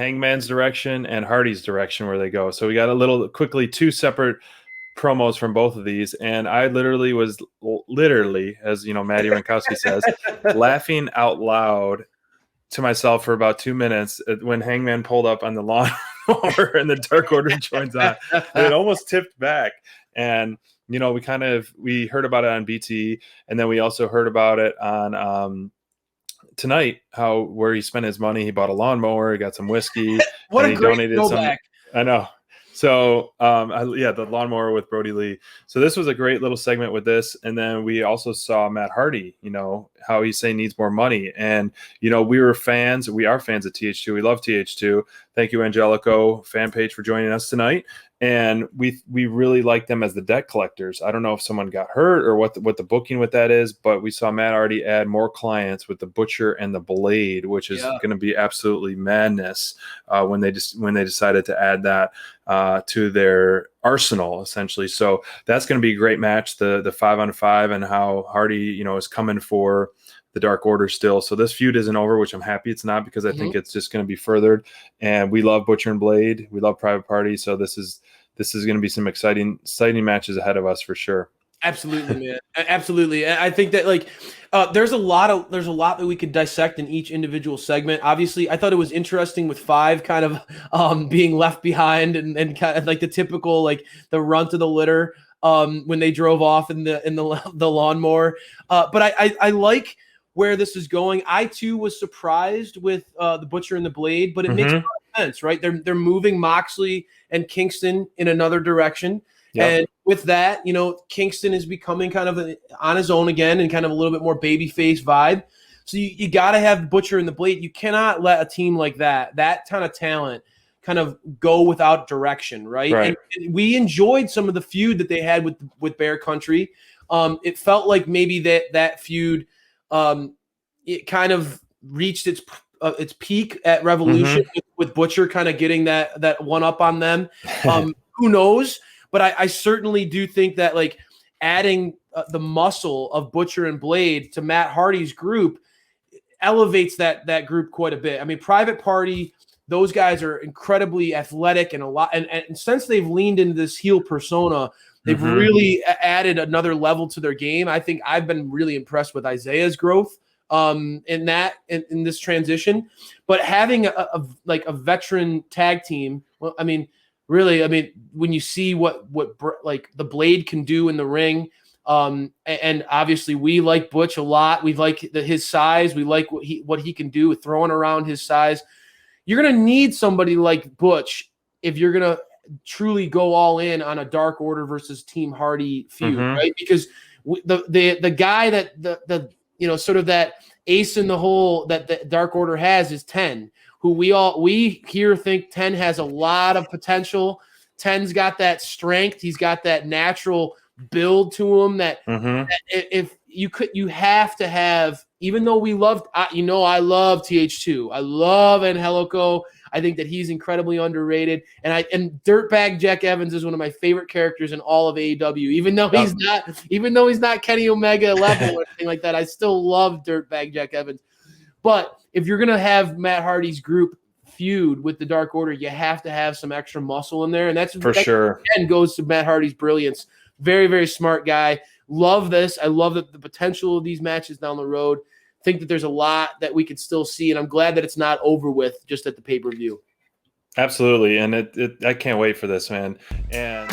Hangman's direction and Hardy's direction where they go. So we got two separate promos from both of these, and I literally was as Maddie Rankowski says, laughing out loud to myself for about 2 minutes when Hangman pulled up on the lawnmower and the Dark Order joins on. It almost tipped back, and we heard about it on BT, and then we also heard about it on tonight, where he spent his money. He bought a lawnmower, he got some whiskey, what and a great throwback. I know. So, the lawnmower with Brody Lee. So this was a great little segment with this. And then we also saw Matt Hardy, how he's saying needs more money. And, we are fans of TH2. We love TH2. Thank you, Angelico fan page, for joining us tonight. And we really like them as the debt collectors. I don't know if someone got hurt or what the booking with that is, but we saw Matt Hardy add more clients with the Butcher and the Blade, which is going to be absolutely madness when they decided to add that to their arsenal, essentially. So that's going to be a great match, the 5-on-5, and how Hardy, is coming for the Dark Order still. So this feud isn't over, which I'm happy it's not, because I think it's just going to be furthered. And we love Butcher and Blade. We love Private Party. So this is going to be some exciting matches ahead of us for sure. Absolutely, man. Absolutely. I think that there's a lot that we could dissect in each individual segment. Obviously, I thought it was interesting with 5 kind of being left behind and kind of like the typical, the runt of the litter when they drove off in the lawnmower. But I like where this is going. I too was surprised with the Butcher and the Blade, but it makes a lot of sense, right? They're moving Moxley and Kingston in another direction. Yep. And with that, Kingston is becoming kind of on his own again and kind of a little bit more babyface vibe. So you got to have Butcher and the Blade. You cannot let a team like that kind of talent, kind of go without direction, right? And we enjoyed some of the feud that they had with Bear Country. It felt like maybe that feud, it kind of reached its peak at Revolution with Butcher kind of getting that one up on them. Who knows? But I certainly do think that adding the muscle of Butcher and Blade to Matt Hardy's group elevates that group quite a bit. I mean, Private Party, those guys are incredibly athletic and and since they've leaned into this heel persona, they've really added another level to their game. I think I've been really impressed with Isaiah's growth in this transition. But having a veteran tag team, well, I mean, when you see what the Blade can do in the ring, and obviously we like Butch a lot. We like his size. We like what he can do with throwing around his size. You're going to need somebody like Butch if you're going to truly go all in on a Dark Order versus Team Hardy feud, right? Because the guy that sort of that ace in the hole that the Dark Order has is 10. Who we here think 10 has a lot of potential. 10's got that strength. He's got that natural build to him that if you have to have, even though I love TH2. I love Angelico. I think that he's incredibly underrated. And Dirtbag Jack Evans is one of my favorite characters in all of AEW. Even though he's not Kenny Omega level or anything like that, I still love Dirtbag Jack Evans. But if you're going to have Matt Hardy's group feud with the Dark Order, you have to have some extra muscle in there. And that's for sure. And goes to Matt Hardy's brilliance. Very, very smart guy. Love this. I love the potential of these matches down the road. Think that there's a lot that we could still see. And I'm glad that it's not over with just at the pay-per-view. Absolutely. And I can't wait for this, man. And